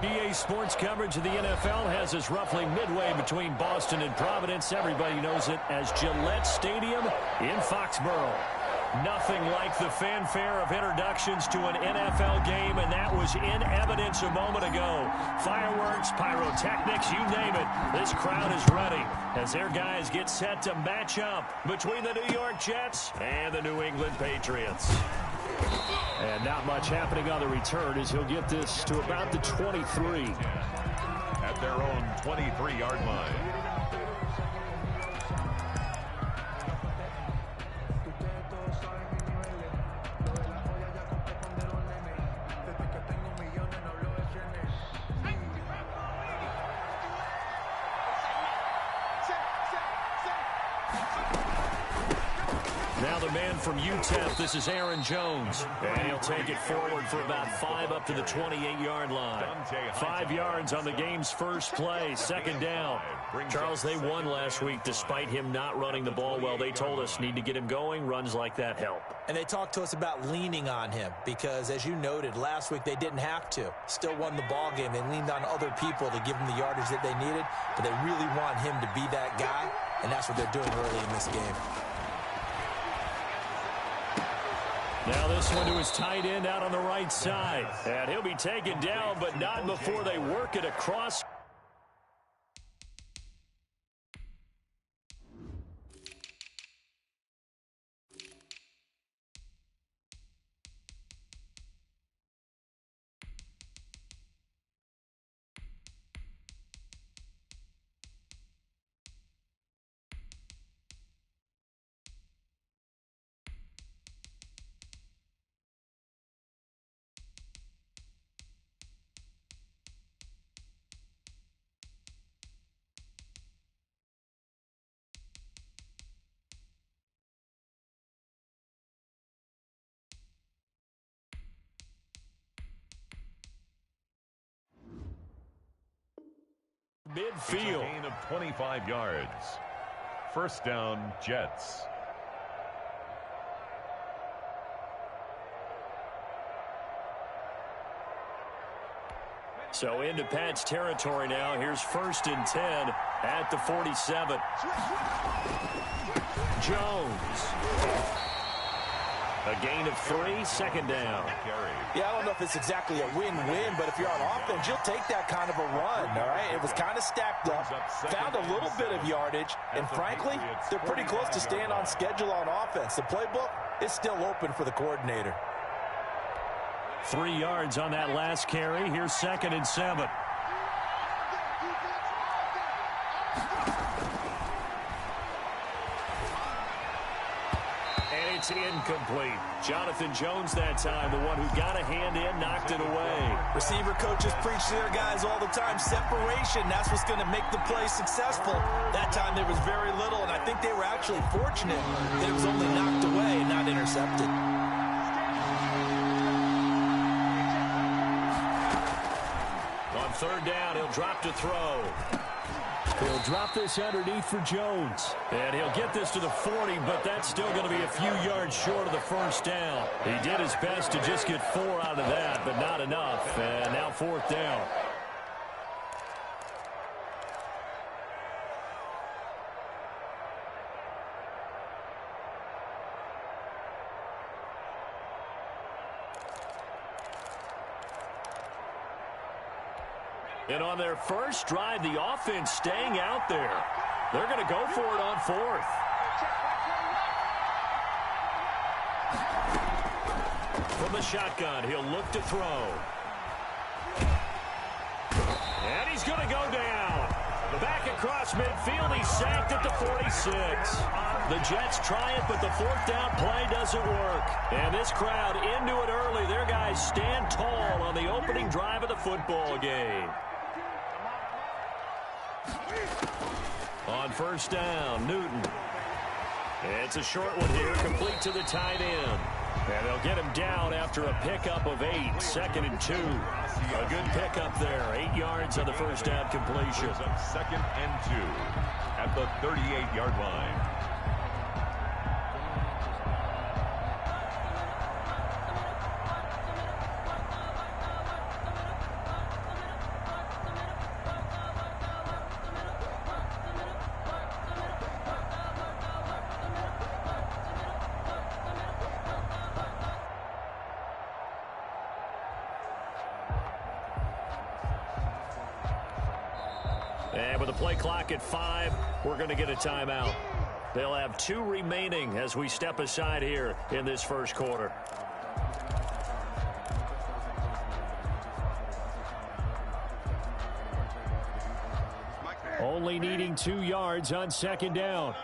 EA Sports coverage of the NFL has us roughly midway between Boston and Providence. Everybody knows it as Gillette Stadium in Foxborough. Nothing like the fanfare of introductions to an NFL game, and that was in evidence a moment ago. Fireworks, pyrotechnics, you name it. This crowd is ready as their guys get set to match up between the New York Jets and the New England Patriots. And not much happening on the return as he'll get this to about the 23. At their own 23-yard line. Now the man from UTEP, this is Aaron Jones. And he'll take it forward for about 5 up to the 28-yard line. 5 yards on the game's first play, second down. Charles, they won last week despite him not running the ball well. They told us need to get him going. Runs like that help. And they talked to us about leaning on him because, as you noted, last week they didn't have to. Still won the ball game. They leaned on other people to give them the yardage that they needed, but they really want him to be that guy, and that's what they're doing early in this game. Now this one to his tight end out on the right side. And he'll be taken down, but not before they work it across. Midfield. Gain of 25 yards. First down, Jets. So into Pat's territory now. Here's 1st and 10 at the 47. Jones. A gain of 3, second down. Yeah, I don't know if it's exactly a win-win, but if you're on offense, you'll take that kind of a run, all right? It was kind of stacked up, found a little bit of yardage, and frankly, they're pretty close to staying on schedule on offense. The playbook is still open for the coordinator. 3 yards on that last carry. Here's 2nd and 7. It's incomplete. Jonathan Jones that time, the one who got a hand in, knocked it away. Receiver coaches preach to their guys all the time. Separation, that's what's going to make the play successful. That time there was very little, and I think they were actually fortunate that it was only knocked away and not intercepted. On 3rd down, he'll drop to throw. He'll drop this underneath for Jones. And he'll get this to the 40, but that's still going to be a few yards short of the first down. He did his best to just get 4 out of that, but not enough. And now 4th down. And on their first drive, the offense staying out there. They're going to go for it on 4th. From the shotgun, he'll look to throw. And he's going to go down. Back across midfield, he's sacked at the 46. The Jets try it, but the 4th down play doesn't work. And this crowd into it early. Their guys stand tall on the opening drive of the football game. On 1st down, Newton. It's a short one here, complete to the tight end. And they'll get him down after a pickup of 8, 2nd and 2. A good pickup there, 8 yards on the first down completion. 2nd and 2 at the 38-yard line. And with the play clock at 5, we're going to get a timeout. They'll have 2 remaining as we step aside here in this first quarter. Only needing 2 yards on second down.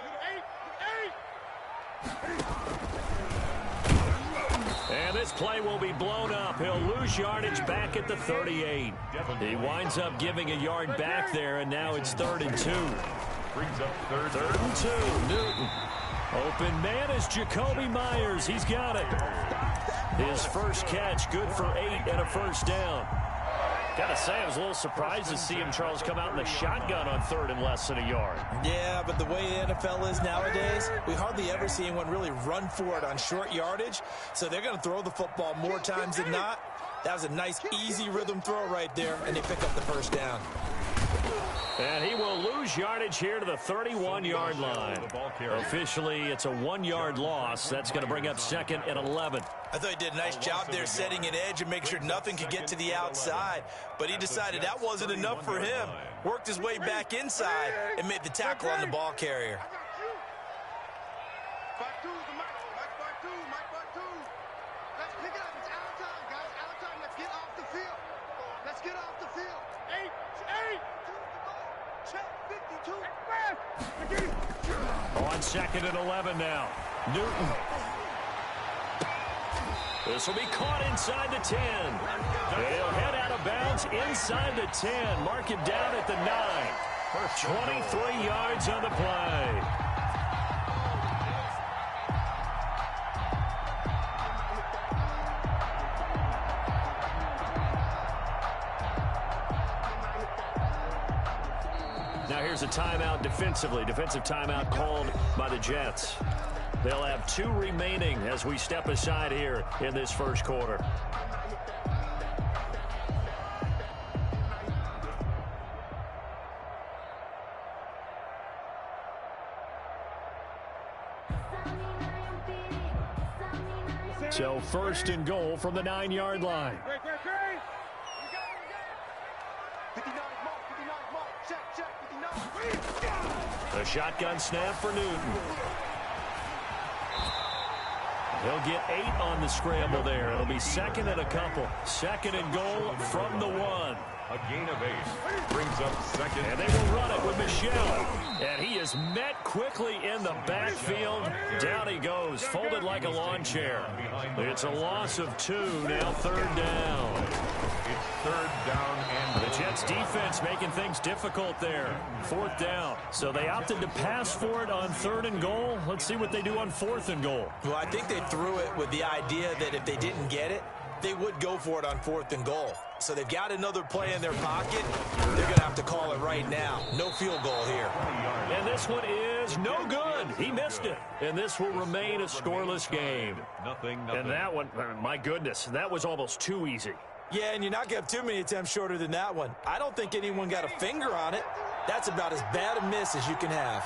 And this play will be blown up. He'll lose yardage back at the 38. He winds up giving a yard back there, and now it's 3rd and 2. Brings up third and 2. Newton. Open man is Jakobi Meyers. He's got it. His first catch, good for 8 and a first down. Gotta say, I was a little surprised to see him, Charles, come out in the shotgun on 3rd and less than a yard. Yeah, but the way the NFL is nowadays, we hardly ever see anyone really run for it on short yardage. So they're going to throw the football more times than not. That was a nice, easy rhythm throw right there, and they pick up the first down. And he will lose yardage here to the 31-yard line. Officially, it's a 1-yard loss. That's going to bring up 2nd and 11. I thought he did a nice job there setting an edge and make sure nothing could get to the outside. But he decided that wasn't enough for him. Worked his way back inside and made the tackle on the ball carrier. On 2nd and 11 now. Newton. This will be caught inside the 10. He'll head out of bounds inside the 10. Mark him down at the 9. 23 yards on the play. Now here's a timeout defensively. Defensive timeout called by the Jets. They'll have 2 remaining as we step aside here in this first quarter. So 1st and goal from the 9-yard line. A shotgun snap for Newton. He'll get 8 on the scramble there. It'll be 2nd and a couple. 2nd and goal from the 1. A gain of 8. Brings up 2nd. And they will run it with Michel. And he is met quickly in the backfield. Down he goes, folded like a lawn chair. It's a loss of 2, now 3rd down. It's 3rd down and the Jets defense making things difficult there. 4th down. So they opted to pass for it on 3rd and goal. Let's see what they do on 4th and goal. Well, I think they threw it with the idea that if they didn't get it, they would go for it on 4th and goal. So they've got another play in their pocket. They're going to have to call it right now. No field goal here. And this one is no good. He missed it. And this will remain a scoreless game. Nothing. And that one, my goodness, that was almost too easy. Yeah, and you're not going to have too many attempts shorter than that one. I don't think anyone got a finger on it. That's about as bad a miss as you can have.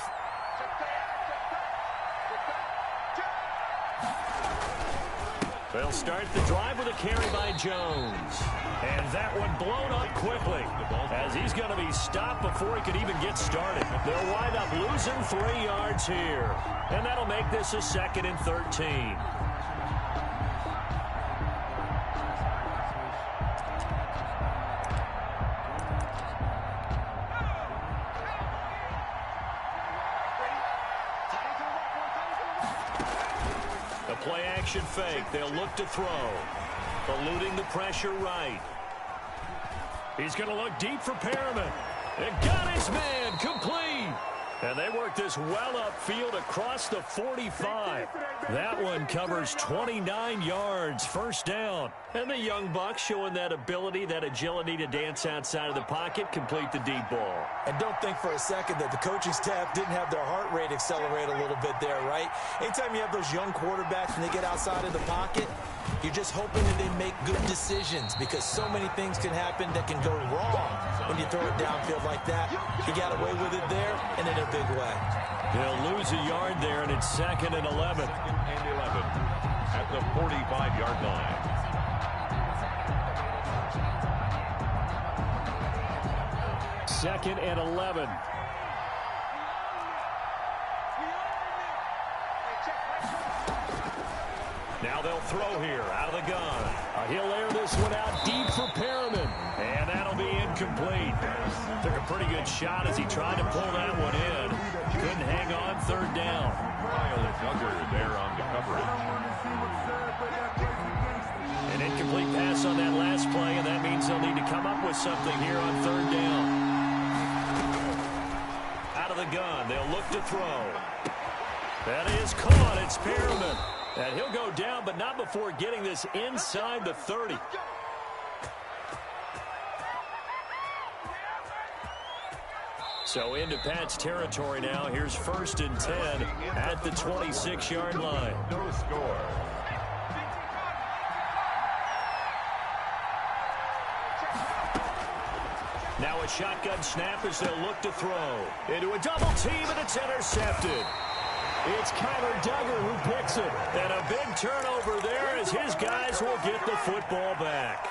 They'll start the drive with a carry by Jones. And that one blown up quickly as he's going to be stopped before he could even get started. They'll wind up losing 3 yards here. And that'll make this a 2nd and 13. Play action fake. They'll look to throw. Eluding the pressure right. He's going to look deep for Perriman. And got his man complete. And they work this well upfield across the 45. That one covers 29 yards. 1st down. And the young Bucks showing that ability, that agility to dance outside of the pocket, complete the deep ball. And don't think for a second that the coaching staff didn't have their heart rate accelerate a little bit there, right? Anytime you have those young quarterbacks and they get outside of the pocket, you're just hoping that they make good decisions because so many things can happen that can go wrong when you throw it downfield like that. He got away with it there and in a big way. They'll lose a yard there, and it's 2nd and 11. 2nd and 11 at the 45-yard line. 2nd and 11. Now they'll throw here out of the gun. He'll air this one out deep for Perriman. And that'll be incomplete. Took a pretty good shot as he tried to pull that one in. Couldn't hang on 3rd down. Kyle Dugger there on the coverage. An incomplete pass on that last play, and that means they'll need to come up with something here on 3rd down. Out of the gun, they'll look to throw. That is caught. It's Perriman. And he'll go down, but not before getting this inside the 30. So into Pat's territory now. Here's 1st and 10 at the 26-yard line. No score. Now a shotgun snap as they'll look to throw. Into a double team, and it's intercepted. It's Kyle Dugger who picks it. And a big turnover there as his guys will get the football back.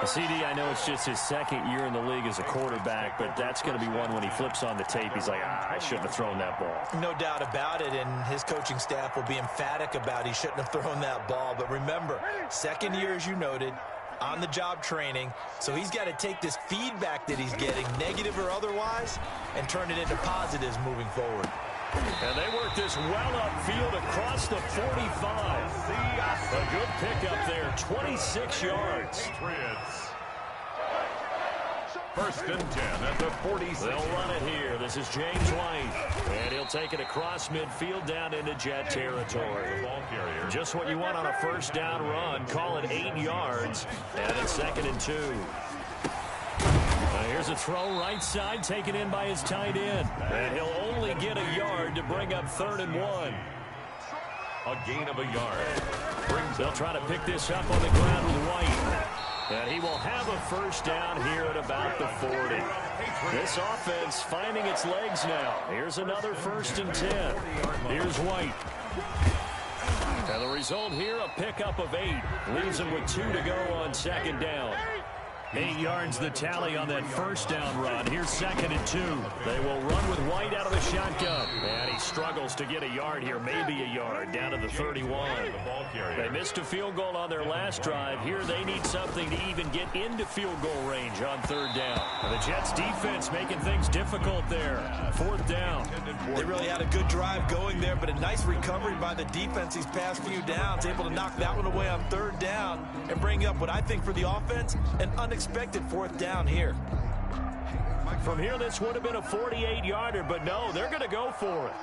CD, I know it's just his 2nd year in the league as a quarterback, but that's going to be one when he flips on the tape. He's like, I shouldn't have thrown that ball. No doubt about it, and his coaching staff will be emphatic about he shouldn't have thrown that ball. But remember, 2nd year, as you noted, on-the-job training, so he's got to take this feedback that he's getting, negative or otherwise, and turn it into positives moving forward. And they work this well upfield across the 45. A good pickup there, 26 yards. Patriots. 1st and 10 at the 46. They'll run it here. This is James White. And he'll take it across midfield down into Jet territory. Just what you want on a 1st down run. Call it 8 yards. And it's 2nd and 2. Here's a throw right side taken in by his tight end. And he'll only get a yard to bring up 3rd and 1. A gain of a yard. They'll try to pick this up on the ground with White. And he will have a 1st down here at about the 40. This offense finding its legs now. Here's another 1st and 10. Here's White. And the result here, a pickup of 8. Leaves him with 2 to go on 2nd down. 8 yards the tally on that 1st down run. Here's 2nd and 2. They will run with White out of the shotgun. And he struggles to get a yard here, maybe a yard, down to the 31. They missed a field goal on their last drive. Here they need something to even get into field goal range on 3rd down. And the Jets defense making things difficult there. 4th down. They really had a good drive going there, but a nice recovery by the defense these past few downs, able to knock that one away on 3rd down and bring up what I think for the offense, an unexpected 4th down here. From here, this would have been a 48-yarder, but no, they're going to go for it.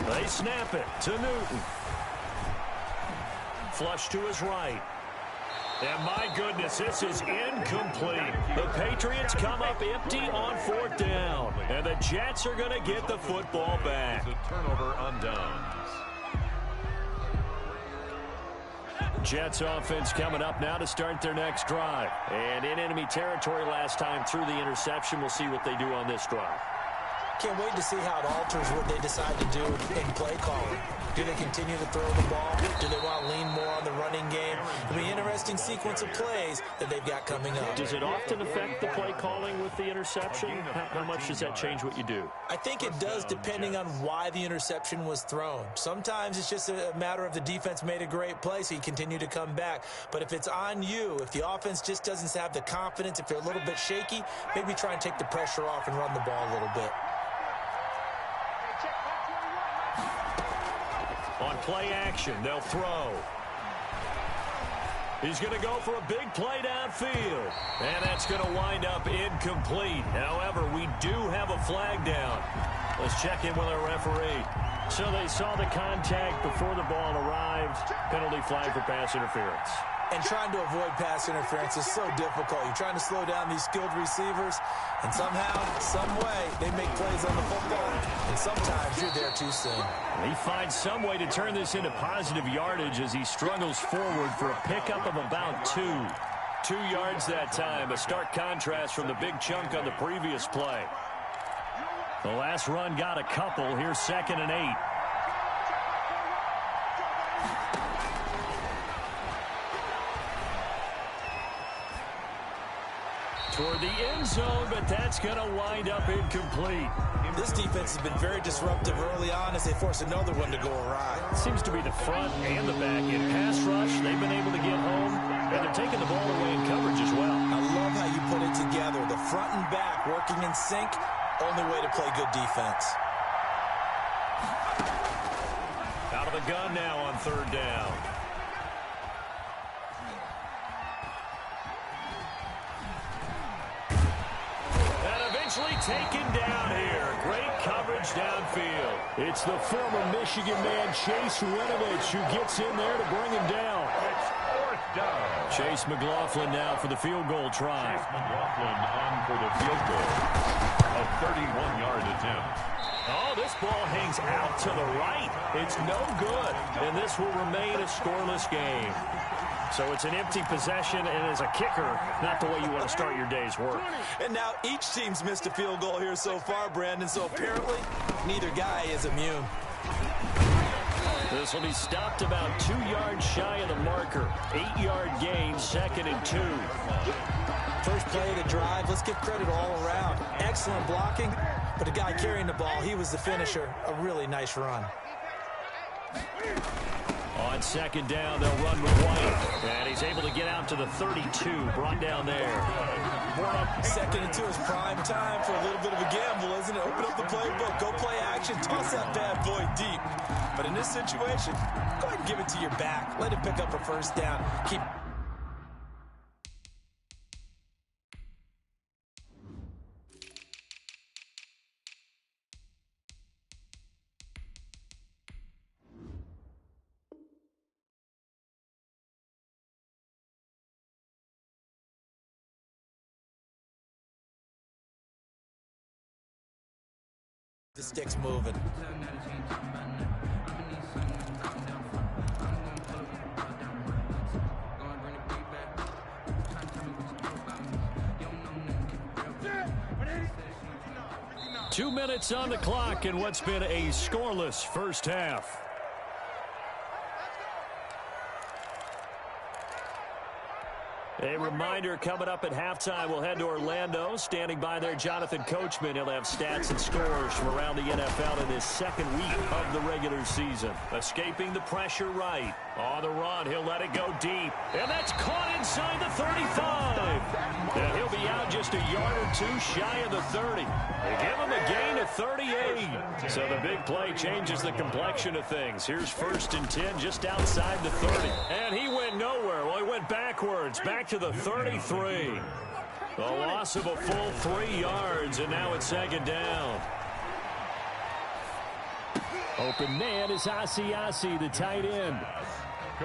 They snap it to Newton. Flush to his right. And my goodness, this is incomplete. The Patriots come up empty on 4th down. And the Jets are going to get the football back. A turnover on downs. Jets offense coming up now to start their next drive. And in enemy territory last time through the interception. We'll see what they do on this drive. Can't wait to see how it alters what they decide to do in play calling. Do they continue to throw the ball? Do they want to lean more on the running game? It'll be an interesting sequence of plays that they've got coming up. Does it often affect the play calling with the interception? How much does that change what you do? I think it does, depending on why the interception was thrown. Sometimes it's just a matter of the defense made a great play, so you continue to come back. But if it's on you, if the offense just doesn't have the confidence, if they're a little bit shaky, maybe try and take the pressure off and run the ball a little bit. On play action, they'll throw. He's going to go for a big play downfield. And that's going to wind up incomplete. However, we do have a flag down. Let's check in with our referee. So they saw the contact before the ball arrived. Penalty flag for pass interference. And trying to avoid pass interference is so difficult. You're trying to slow down these skilled receivers, and somehow, some way, they make plays on the football, and sometimes you're there too soon. He finds some way to turn this into positive yardage as he struggles forward for a pickup of about 2. 2 yards that time, a stark contrast from the big chunk on the previous play. The last run got a couple. Here's 2nd and 8. Toward the end zone, but that's going to wind up incomplete. This defense has been very disruptive early on as they force another one to go awry. Seems to be the front and the back. In pass rush, they've been able to get home, and they're taking the ball away in coverage as well. I love how you put it together. The front and back working in sync, only way to play good defense. Out of the gun now on third down. Taken down here. Great coverage downfield. It's the former Michigan man, Chase Winovich, who gets in there to bring him down. It's fourth down. Chase McLaughlin now for the field goal try. Chase McLaughlin on for the field goal. A 31-yard attempt. Oh, this ball hangs out to the right. It's no good, and this will remain a scoreless game. So it's an empty possession, and as a kicker, not the way you want to start your day's work. And now each team's missed a field goal here so far, Brandon, so apparently neither guy is immune. This will be stopped about 2 yards shy of the marker. 8-yard gain, 2nd and 2. First play of the drive, let's give credit all around. Excellent blocking, but the guy carrying the ball, he was the finisher. A really nice run. On second down, they'll run with White. And he's able to get out to the 32, brought down there. Second and 2 is prime time for a little bit of a gamble, isn't it? Open up the playbook, go play action, toss that bad boy deep. But in this situation, go ahead and give it to your back. Let him pick up a first down. Keep... The stick's moving. Two minutes on the clock in what's been a scoreless first half. A reminder, coming up at halftime, we'll head to Orlando. Standing by there, Jonathan Coachman. He'll have stats and scores from around the NFL in his second week of the regular season. Escaping the pressure right. On the run, he'll let it go deep. And that's caught inside the 35. And he'll be out just a yard or two shy of the 30. They give him a gain of 38. So the big play changes the complexion of things. Here's 1st and 10 just outside the 30. And he went nowhere. Well, he went backwards, back to the 33. The loss of a full 3 yards, and now it's second down. Open man is Asiasi, the tight end.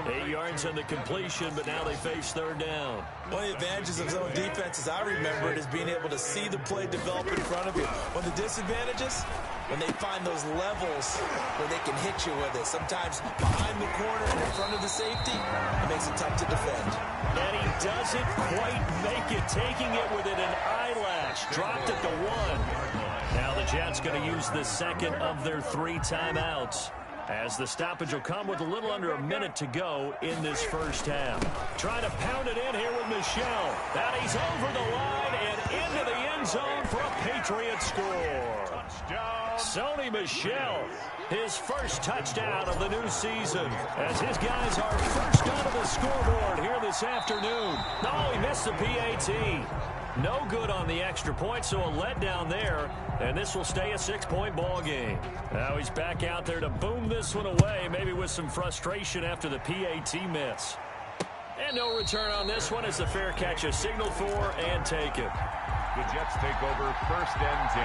8 yards on the completion, but now they face third down. One of the advantages of zone defense, as I remember it, is being able to see the play develop in front of you. One of the disadvantages, when they find those levels where they can hit you with it. Sometimes behind the corner and in front of the safety, it makes it tough to defend. And he doesn't quite make it, taking it within an eyelash. Dropped at the 1. Now the Jets going to use the second of their 3 timeouts, as the stoppage will come with a little under a minute to go in this first half. Trying to pound it in here with Michel. And he's over the line and into the end zone for a Patriot score. Touchdown. Sony Michel, his first touchdown of the new season, as his guys are first onto the scoreboard here this afternoon. No, he missed the PAT. No good on the extra point, so a letdown there, and this will stay a 6-point ball game. Now he's back out there to boom this one away, maybe with some frustration after the PAT miss. And no return on this one as the fair catch is signaled for and taken. The Jets take over 1st and 10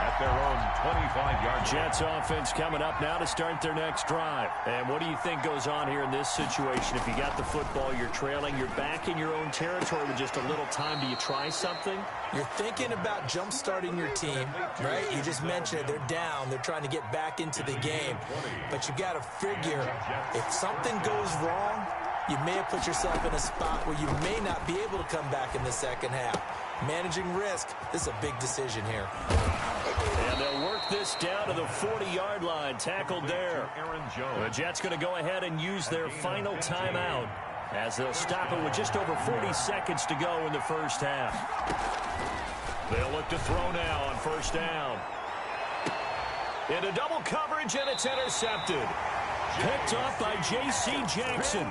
at their own 25-yard. Jets offense coming up now to start their next drive. And what do you think goes on here in this situation? If you got the football, you're trailing, you're back in your own territory with just a little time. Do you try something? You're thinking about jump-starting your team, right? You just mentioned it. They're down. They're trying to get back into the game. But you got to figure, if something goes wrong, you may have put yourself in a spot where you may not be able to come back in the second half. Managing risk, this is a big decision here. And they'll work this down to the 40-yard line. Tackled there. The Jets going to go ahead and use their final timeout. as they'll stop it with just over 40 seconds to go in the first half. They'll look to throw now on first down. Into double coverage, and it's intercepted. Picked off by J.C. Jackson.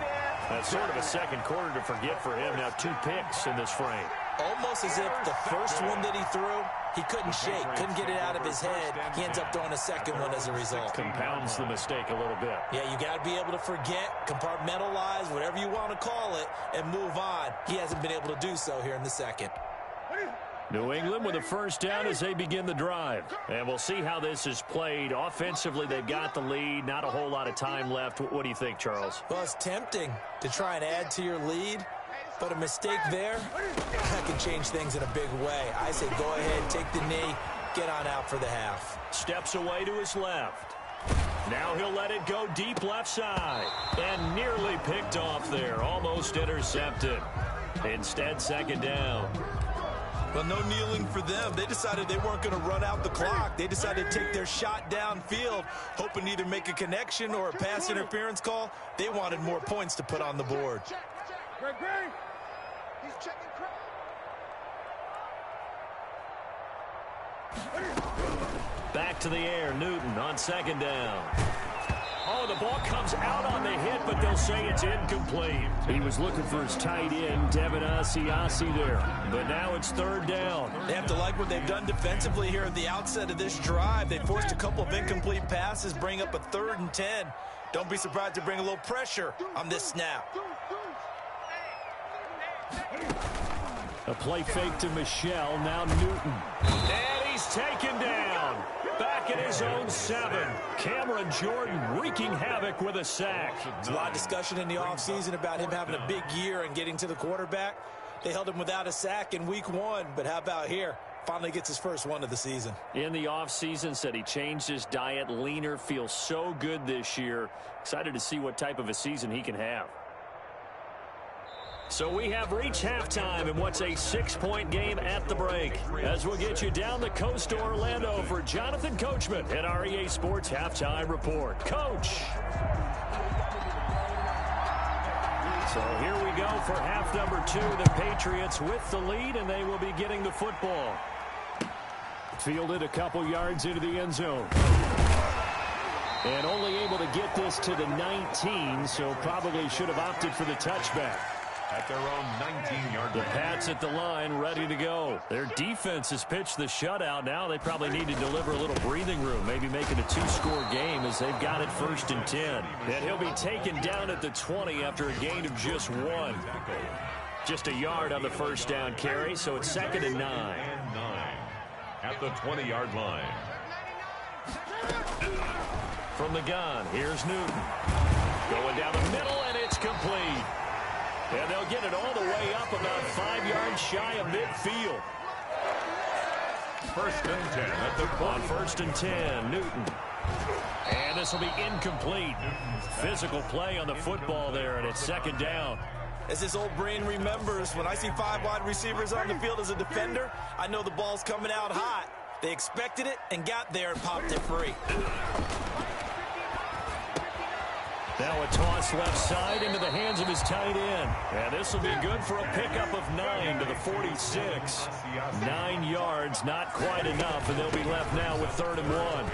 That's sort of a second quarter to forget for him. Now 2 picks in this frame. Almost as if the first one that he threw, he couldn't shake, couldn't get it out of his head. He ends up throwing a second one as a result. Compounds the mistake a little bit. Yeah, you got to be able to forget, compartmentalize, whatever you want to call it, and move on. He hasn't been able to do so here in the second. New England with a first down as they begin the drive. And we'll see how this is played. Offensively, they've got the lead. Not a whole lot of time left. What do you think, Charles? Well, it's tempting to try and add to your lead, but a mistake there, that can change things in a big way. I say go ahead, take the knee, get on out for the half. Steps away to his left. Now he'll let it go deep left side. And nearly picked off there. Almost intercepted. Instead, second down. Well, no kneeling for them. They decided they weren't going to run out the clock. They decided to take their shot downfield, hoping to either make a connection or a pass interference call. They wanted more points to put on the board. He's checking. Back to the air, Newton on second down. Oh, the ball comes out on the hit, but they'll say it's incomplete. He was looking for his tight end, Devin Asiasi there. But now it's third down. They have to like what they've done defensively here at the outset of this drive. They forced a couple of incomplete passes, bring up a 3rd and 10. Don't be surprised to bring a little pressure on this snap. A play fake to Michel, now Newton. And he's taken down. Back at his own 7. Cameron Jordan wreaking havoc with a sack. There's a lot of discussion in the offseason about him having a big year and getting to the quarterback. They held him without a sack in week 1, but how about here? Finally gets his first one of the season. In the offseason, said he changed his diet, leaner, feels so good this year. Excited to see what type of a season he can have. So we have reached halftime in what's a 6-point game at the break. As we'll get you down the coast to Orlando for Jonathan Coachman at our EA Sports Halftime Report. Coach. So here we go for half number 2. The Patriots with the lead, and they will be getting the football. Fielded a couple yards into the end zone. And only able to get this to the 19, so probably should have opted for the touchback. At their own 19-yard The line. Pats at the line, ready to go. Their defense has pitched the shutout. Now they probably need to deliver a little breathing room, maybe make it a 2-score game as they've got it 1st and 10. And he'll be taken down at the 20 after a gain of just 1. Just a yard on the first down carry, so it's 2nd and 9. At the 20-yard line. From the gun, here's Newton. Going down the middle, and it's complete. And they'll get it all the way up about 5 yards shy of midfield. 1st and 10 at the On 1st and 10, Newton. And this will be incomplete. Physical play on the football there, and it's 2nd down. As his old brain remembers, when I see 5 wide receivers on the field as a defender, I know the ball's coming out hot. They expected it and got there and popped it free. Now a toss left side into the hands of his tight end. And this will be good for a pickup of 9 to the 46. 9 yards, not quite enough, and they'll be left now with 3rd and 1.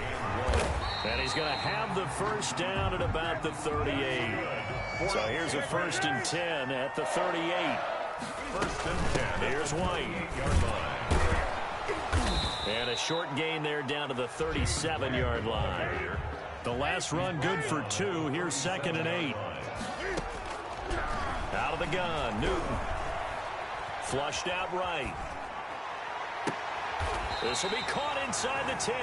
And he's going to have the first down at about the 38. So here's a 1st and 10 at the 38. 1st and 10. Here's White. And a short gain there down to the 37-yard line. The last run good for 2. Here's 2nd and 8. Out of the gun, Newton. Flushed out right. This will be caught inside the 10.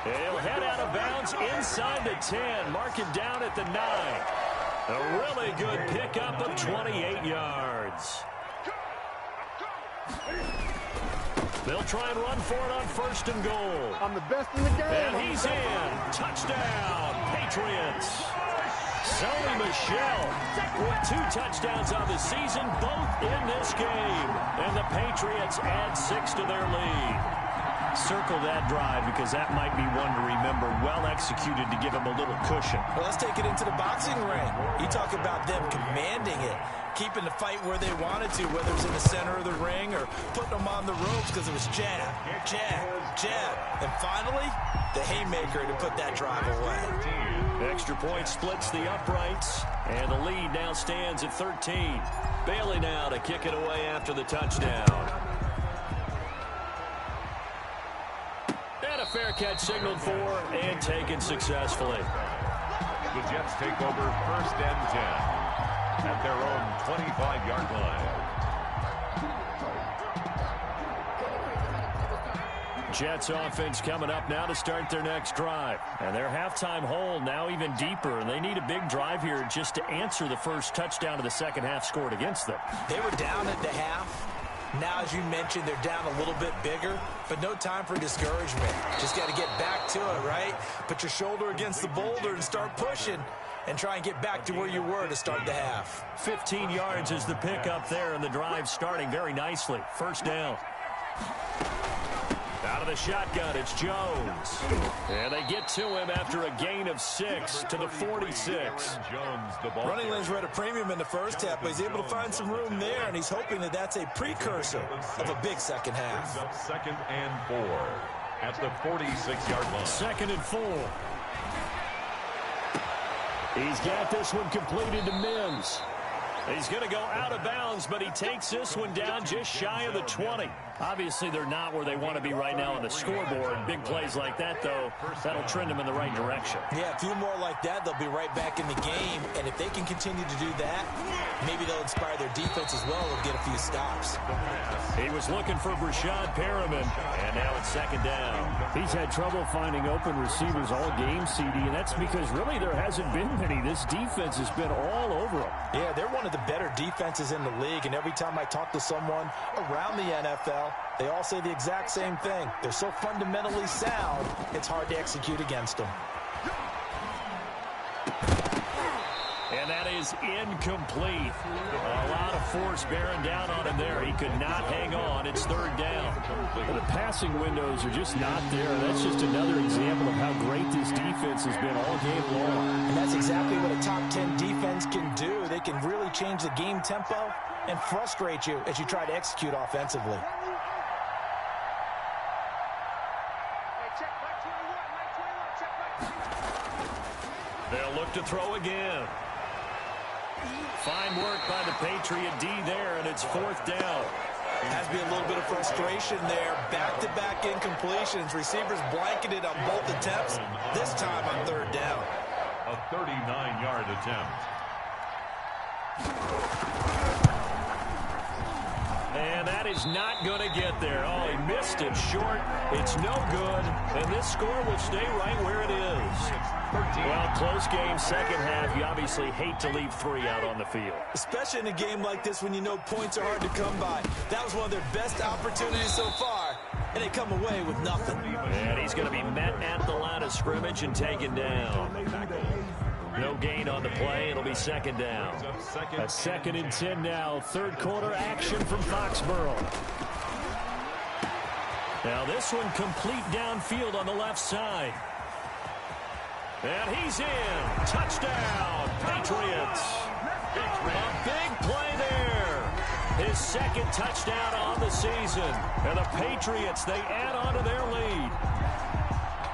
He'll head out of bounds inside the 10. Mark him down at the 9. A really good pickup of 28 yards. They'll try and run for it on 1st and goal. I'm the best in the game. And he's in. Touchdown, Patriots. Sony Michel with 2 touchdowns on the season, both in this game. And the Patriots add 6 to their lead. Circle that drive because that might be one to remember. Well executed to give him a little cushion. Well, let's take it into the boxing ring. You talk about them commanding it, keeping the fight where they wanted to, whether it's in the center of the ring or putting them on the ropes because it was jab, jab, jab. And finally, the haymaker to put that drive away. Extra point splits the uprights, and the lead now stands at 13. Bailey now to kick it away after the touchdown. And a fair catch signaled for and taken successfully. The Jets take over 1st and 10 at their own 25-yard line. Jets offense coming up now to start their next drive. And their halftime hole now even deeper. And they need a big drive here just to answer the first touchdown of the second half scored against them. They were down at the half. Now, as you mentioned, they're down a little bit bigger, but no time for discouragement. Just got to get back to it, right? Put your shoulder against the boulder and start pushing and try and get back to where you were to start the half. 15 yards is the pickup there, and the drive starting very nicely. First down. Out of the shotgun, it's Jones. And they get to him after a gain of 6 to the 46. Running lanes were at a premium in the first half, but he's able to find some room there, and he's hoping that that's a precursor of a big second half. 2nd and 4 at the 46-yard line. 2nd and 4. He's got this one completed to Mims. He's going to go out of bounds, but he takes this one down just shy of the 20. Obviously, they're not where they want to be right now on the scoreboard. Big plays like that, though, that'll trend them in the right direction. Yeah, a few more like that, they'll be right back in the game. And if they can continue to do that, maybe they'll inspire their defense as well and get a few stops. He was looking for Brashad Perriman, and now it's 2nd down. He's had trouble finding open receivers all game, CD, and that's because really there hasn't been many. This defense has been all over him. Yeah, they're one of the better defenses in the league, and every time I talk to someone around the NFL, they all say the exact same thing. They're so fundamentally sound, it's hard to execute against them. And that is incomplete. A lot of force bearing down on him there. He could not hang on. It's 3rd down. The passing windows are just not there. That's just another example of how great this defense has been all game long. And that's exactly what a top 10 defense can do. They can really change the game tempo and frustrate you as you try to execute offensively. They'll look to throw again. Fine work by the Patriot D there, and it's 4th down. Has to be a little bit of frustration there. Back-to-back incompletions. Receivers blanketed on both attempts, this time on 3rd down. A 39-yard attempt. And that is not going to get there. Oh, he missed it short. It's no good. And this score will stay right where it is. Well, close game, second half. You obviously hate to leave 3 out on the field. Especially in a game like this when you know points are hard to come by. That was one of their best opportunities so far, and they come away with nothing. And he's going to be met at the line of scrimmage and taken down. No gain on the play. It'll be 2nd down. A 2nd and 10 now. 3rd quarter action from Foxborough. Now this one complete downfield on the left side. And he's in. Touchdown, Patriots. A big play there. His 2nd touchdown on the season. And the Patriots, they add on to their lead.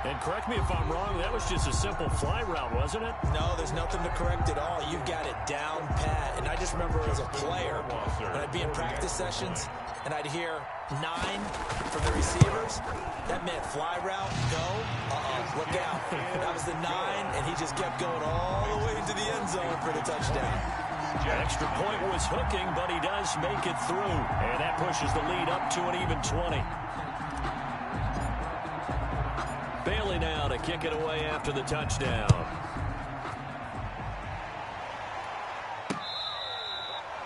And correct me if I'm wrong, that was just a simple fly route, wasn't it? No, there's nothing to correct at all. You've got it down pat. And I just remember as a player, when I'd be in practice sessions, and I'd hear 9 from the receivers, that meant fly route, go, look out. That was the 9, and he just kept going all the way into the end zone for the touchdown. Extra point was hooking, but he does make it through. And that pushes the lead up to an even 20. Bailey now to kick it away after the touchdown.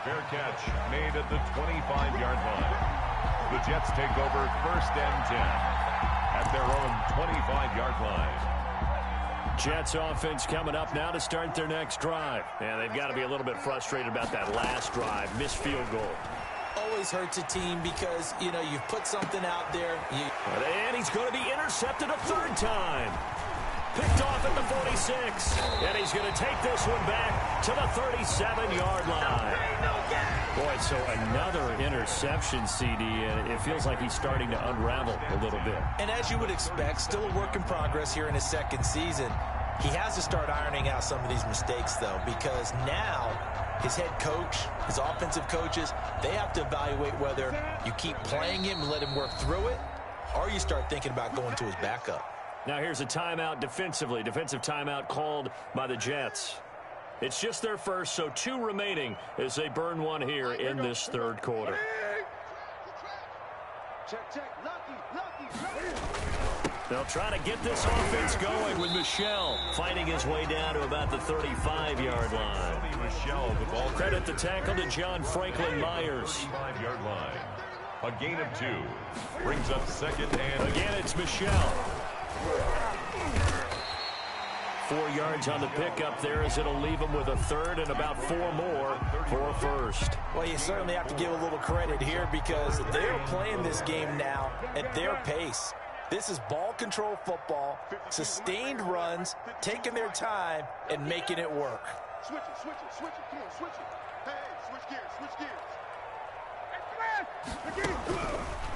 Fair catch made at the 25-yard line. The Jets take over 1st and 10 at their own 25-yard line. Jets offense coming up now to start their next drive. And they've got to be a little bit frustrated about that last drive. Missed field goal. always hurts a team because, you know, you've put something out there. And he's going to be intercepted a third time. Picked off at the 46. And he's going to take this one back to the 37-yard line. Boy, so another interception, CD, and it feels like he's starting to unravel a little bit. And as you would expect, still a work in progress here in his second season. He has to start ironing out some of these mistakes, though, because now his head coach, his offensive coaches, they have to evaluate whether you keep playing him and let him work through it, or you start thinking about going to his backup. Now here's a timeout defensively. Defensive timeout called by the Jets. It's just their first, so 2 remaining as they burn one here in this third quarter. They'll try to get this offense going with Michel fighting his way down to about the 35-yard line. Michel, the ball. Credit the tackle to John Franklin Myers. 35-yard line. A gain of 2. Brings up second and... Again, it's Michel. 4 yards on the pickup there as it'll leave him with a third and about 4 more for a first. Well, you certainly have to give a little credit here because they're playing this game now at their pace. This is ball control football, sustained runs, taking their time and making it work. Switch it, come on, switch it. Hey, switch gears.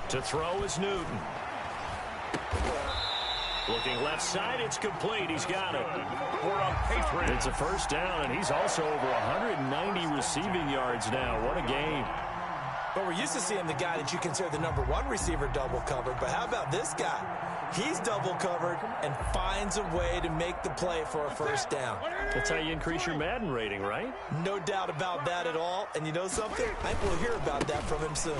To throw is Newton. Looking left side, it's complete. He's got it. For a Patriot. It's a first down, and he's also over 190 receiving yards now. What a game. But we're used to seeing the guy that you consider the #1 receiver double covered. But how about this guy? He's double covered and finds a way to make the play for a first down. That's how you increase your Madden rating, right? No doubt about that at all. And you know something? I think we'll hear about that from him soon.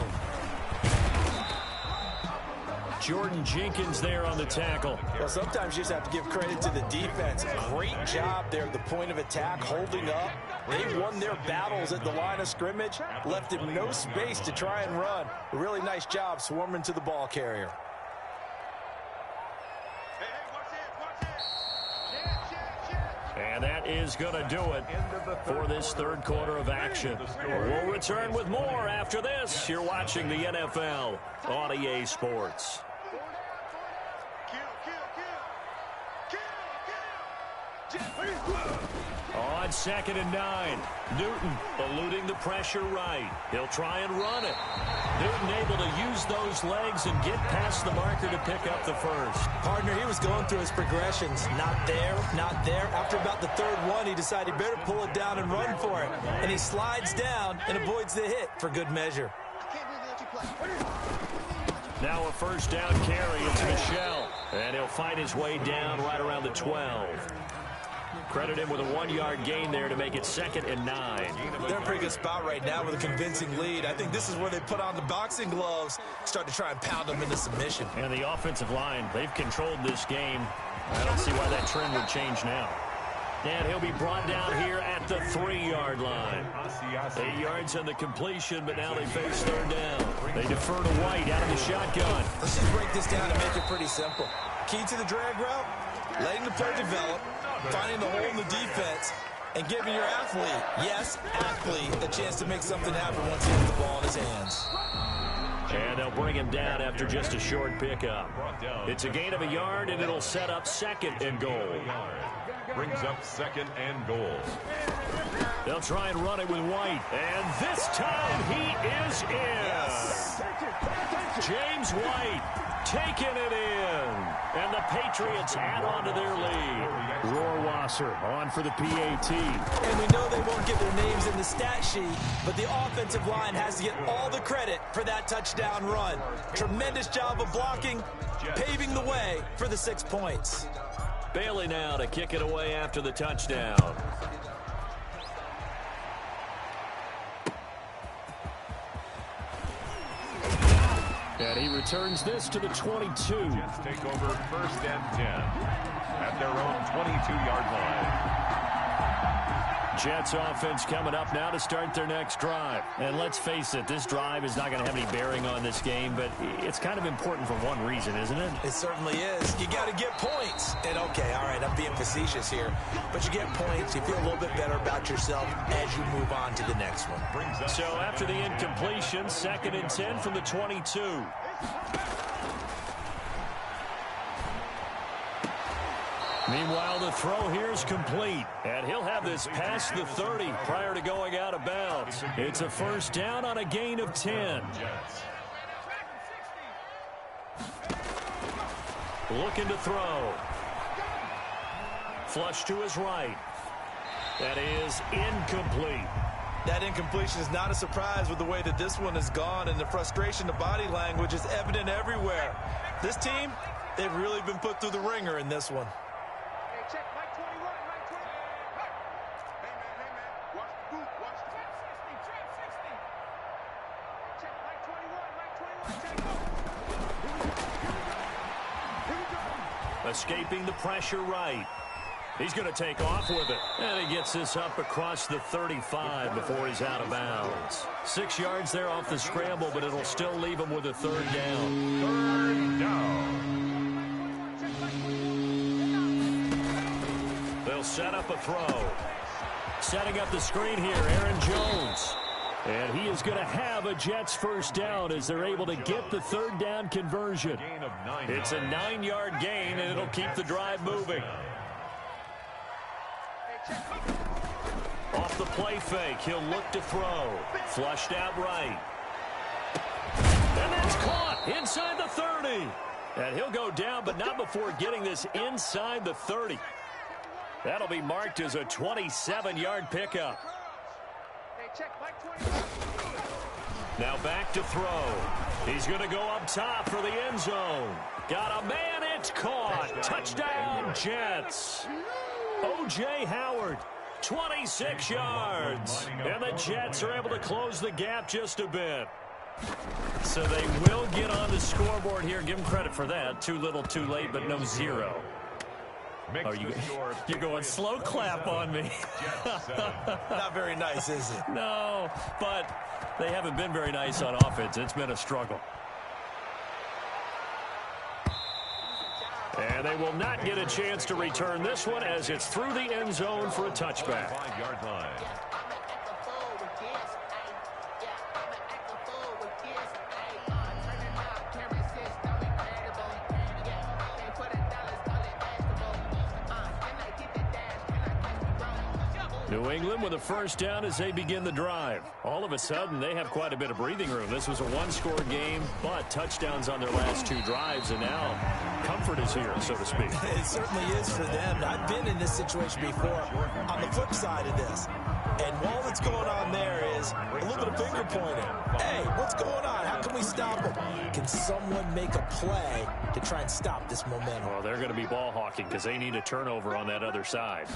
Jordan Jenkins there on the tackle. Well, sometimes you just have to give credit to the defense. Great job there at the point of attack, holding up. They won their battles at the line of scrimmage, left him no space to try and run. A really nice job swarming to the ball carrier. And that is going to do it for this third quarter of action. We'll return with more after this. You're watching the NFL on EA Sports. On 2nd and 9, Newton eluding the pressure right. He'll try and run it. Newton able to use those legs and get past the marker to pick up the first. Partner, he was going through his progressions. Not there, not there. After about the third one, he decided he better pull it down and run for it. And he slides down and avoids the hit for good measure. Now a first down carry. It's Michel. And he'll fight his way down right around the 12. Credit him with a 1-yard gain there to make it 2nd and 9. They're in a pretty good spot right now with a convincing lead. I think this is where they put on the boxing gloves, start to try and pound them into submission. And the offensive line, they've controlled this game. I don't see why that trend would change now. And he'll be brought down here at the 3-yard line. 8 yards on the completion, but now they face third down. They defer to White out of the shotgun. Let's just break this down and make it pretty simple. Key to the drag route, letting the play develop, finding the hole in the defense, and giving your athlete, yes, athlete, a chance to make something happen once he has the ball in his hands. And they'll bring him down after just a short pickup. It's a gain of a yard, and it'll set up 2nd and goal. Brings up 2nd and goal. They'll try and run it with White. And this time he is in. Yes. James White taking it in. And the Patriots add on to their lead. Rohrwasser on for the PAT. And we know they won't get their names in the stat sheet, but the offensive line has to get all the credit for that touchdown run. Tremendous job of blocking, paving the way for the 6 points. Bailey now to kick it away after the touchdown. And he returns this to the 22. Jets take over 1st and 10 at their own 22-yard line. Jets offense coming up now to start their next drive. And let's face it, this drive is not going to have any bearing on this game, but it's kind of important for one reason, isn't it? It certainly is. You got to get points. And, okay, all right, I'm being facetious here, but you get points, you feel a little bit better about yourself as you move on to the next one. So after the incompletion, 2nd and 10 from the 22. Meanwhile, the throw here is complete, and he'll have this past the 30 prior to going out of bounds. It's a first down on a gain of 10. Looking to throw. Flush to his right. That is incomplete. That incompletion is not a surprise with the way that this one has gone, and the frustration, the body language is evident everywhere. This team, they've really been put through the ringer in this one. Check, Mike 21, Mike 20. Hey, man, watch the boot, watch the boot. Check 60. Check, Mike 21, Mike 21, Here we go. Escaping the pressure right. He's going to take off with it. And he gets this up across the 35 before he's out of bounds. 6 yards there off the scramble, but it'll still leave him with a 3rd down. 3rd down. They'll set up a throw. Setting up the screen here, Aaron Jones. And he is going to have a Jets first down as they're able to get the 3rd down conversion. It's a 9-yard gain, and it'll keep the drive moving. Off the play fake, he'll look to throw. Flushed out right. And that's caught inside the 30. And he'll go down, but not before getting this inside the 30. That'll be marked as a 27-yard pickup. Now back to throw. He's going to go up top for the end zone. Got a man, it's caught. Touchdown, Jets. O.J. Howard, 26 yards. And the Jets are able to close the gap just a bit. So they will get on the scoreboard here. Give them credit for that. Too little, too late, but no 0. Oh, you're going slow clap on me. Not very nice, is it? No, but they haven't been very nice on offense. It's been a struggle. And they will not get a chance to return this one as it's through the end zone for a touchback. 5-yard line. New England with a first down as they begin the drive. All of a sudden, they have quite a bit of breathing room. This was a one-score game, but touchdowns on their last 2 drives, and now comfort is here, so to speak. It certainly is for them. I've been in this situation before on the flip side of this. And all that's going on there is a little bit of finger pointing. Hey, what's going on? How can we stop them? Can someone make a play to try and stop this momentum? Well, they're going to be ball hawking because they need a turnover on that other side.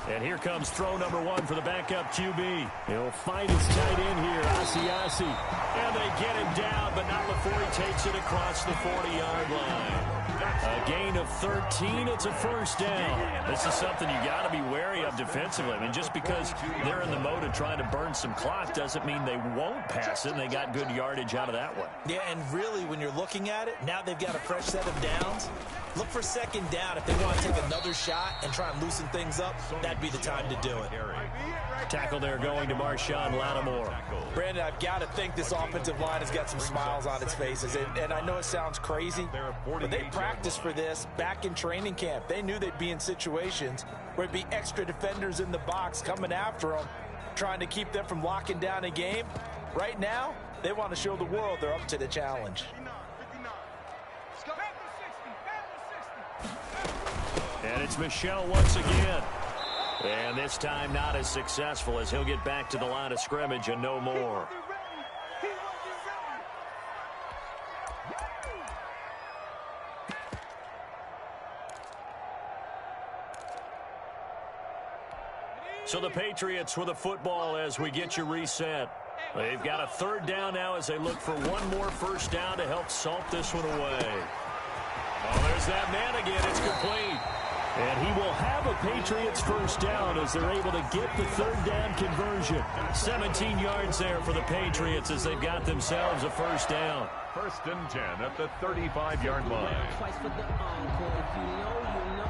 And here comes throw number 1 for the backup QB. He'll find his tight end here, Asiasi. And they get him down, but not before he takes it across the 40-yard line. A gain of 13, it's a first down. This is something you got to be wary of defensively. I mean, just because they're in the mode of trying to burn some clock doesn't mean they won't pass it, and they got good yardage out of that one. Yeah, and really, when you're looking at it, now they've got a fresh set of downs. Look for second down if they want to take another shot and try and loosen things up. That'd be the time to do it. Tackle there going to Marshawn Lattimore. Brandon, I've got to think this offensive line has got some smiles on its faces. And I know it sounds crazy, but they practiced for this back in training camp. They knew they'd be in situations where it'd be extra defenders in the box coming after them, trying to keep them from locking down a game. Right now, they want to show the world they're up to the challenge. And it's Michel once again. And this time not as successful as he'll get back to the line of scrimmage and no more. So the Patriots with a football as we get you reset. They've got a third down now as they look for one more first down to help salt this one away. Oh, there's that man again. It's complete. And he will have a Patriots first down as they're able to get the third down conversion. 17 yards there for the Patriots as they've got themselves a first down. 1st and 10 at the 35-yard line. Twice for the encore. If you know, you know.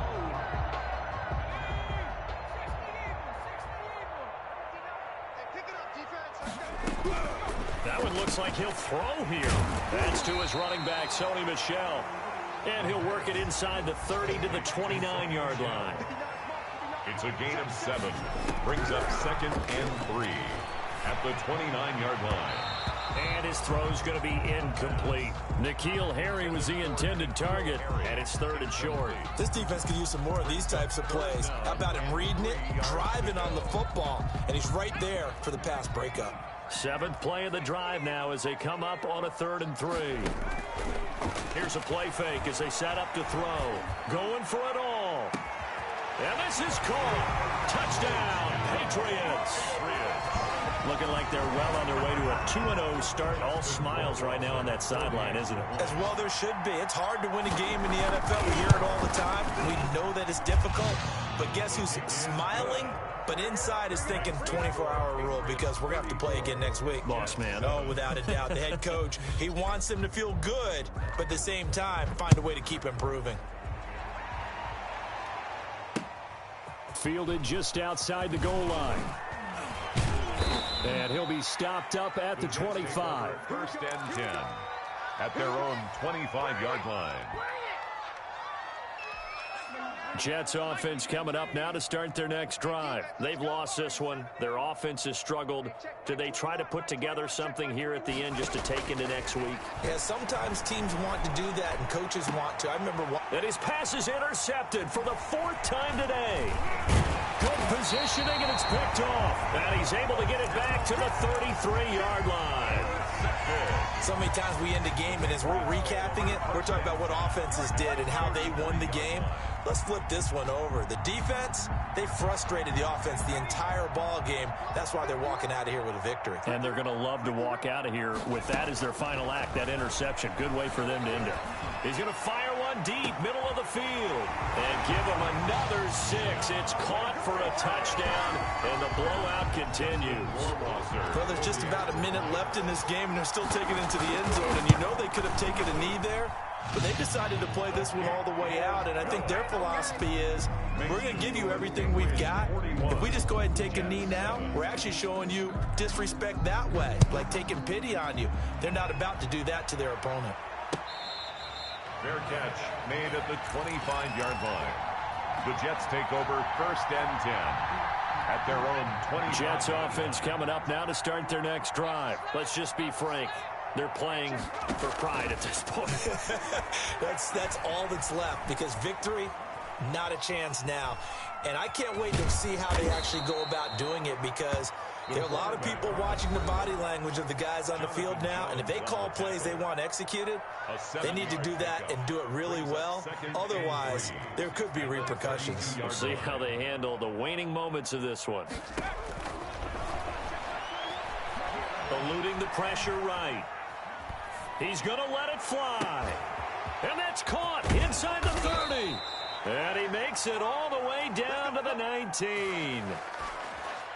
That one looks like he'll throw here. That's to his running back, Sony Michel. And he'll work it inside the 30 to the 29-yard line. It's a gain of 7. Brings up 2nd and 3 at the 29-yard line. And his throw's going to be incomplete. N'Keal Harry was the intended target, and it's 3rd and short. This defense could use some more of these types of plays. How about him reading it, driving on the football, and he's right there for the pass breakup. 7th play of the drive now as they come up on a 3rd and 3. Here's a play fake as they set up to throw. Going for it all. And this is caught. Touchdown, Patriots. Looking like they're well on their way to a 2-0 start. All smiles right now on that sideline, isn't it? As well there should be. It's hard to win a game in the NFL. We hear it all the time. We know that it's difficult. But guess who's smiling? But inside is thinking 24-hour rule because we're going to have to play again next week. Boss man. Oh, without a doubt. The head coach, he wants them to feel good, but at the same time, find a way to keep improving. Fielded just outside the goal line. And he'll be stopped up at the 25. 1st and 10 at their own 25-yard line. Jets offense coming up now to start their next drive. They've lost this one. Their offense has struggled. Do they try to put together something here at the end just to take into next week? Yeah, sometimes teams want to do that and coaches want to. I remember one. And his pass is intercepted for the 4th time today. Good positioning, and it's picked off. And he's able to get it back to the 33-yard line. So many times we end a game, and as we're recapping it, we're talking about what offenses did and how they won the game. Let's flip this one over. The defense, they frustrated the offense the entire ball game. That's why they're walking out of here with a victory. And they're going to love to walk out of here with that as their final act, that interception. Good way for them to end it. He's going to fire one deep, middle of the field, and give him another 6. It's caught for a touchdown, and the blowout continues. Well, there's just about a minute left in this game, and they're still taking it into the end zone. And you know they could have taken a knee there, but they decided to play this one all the way out. And I think their philosophy is, we're going to give you everything we've got. If we just go ahead and take a knee now, we're actually showing you disrespect that way, like taking pity on you. They're not about to do that to their opponent. Fair catch made at the 25-yard line. The Jets take over 1st and 10 at their own 20. Jets offense coming up now to start their next drive. Let's just be frank. They're playing for pride at this point. That's all that's left, because victory, not a chance now. And I can't wait to see how they actually go about doing it, because there are a lot of people watching the body language of the guys on the field now, and if they call plays they want executed, they need to do that and do it really well. Otherwise, there could be repercussions. We'll see how they handle the waning moments of this one. Eluding the pressure right. He's going to let it fly. And that's caught inside the 30. And he makes it all the way down to the 19.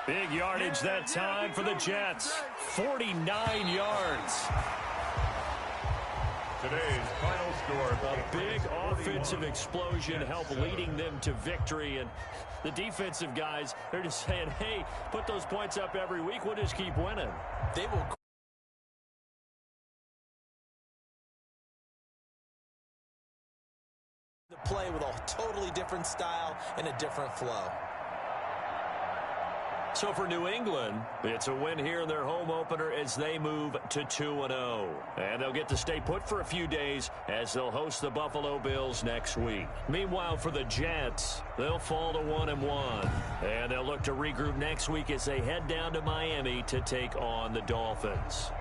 Big yardage that time for the Jets. 49 yards. Today's final score. A big offensive explosion helped leading them to victory. And the defensive guys, they're just saying, hey, put those points up every week. We'll just keep winning. They will play with a totally different style and a different flow. So for New England, it's a win here in their home opener as they move to 2-0. And they'll get to stay put for a few days as they'll host the Buffalo Bills next week. Meanwhile, for the Jets, they'll fall to 1-1. And they'll look to regroup next week as they head down to Miami to take on the Dolphins.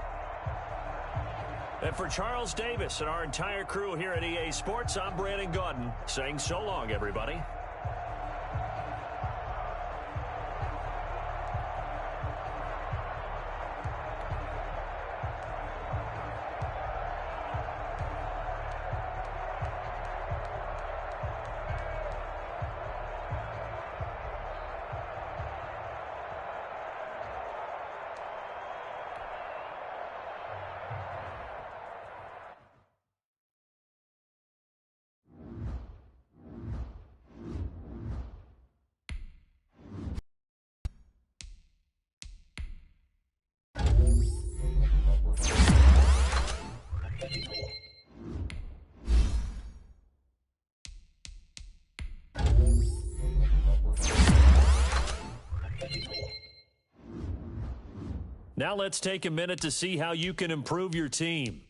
And for Charles Davis and our entire crew here at EA Sports, I'm Brandon Gaudin saying so long, everybody. Now let's take a minute to see how you can improve your team.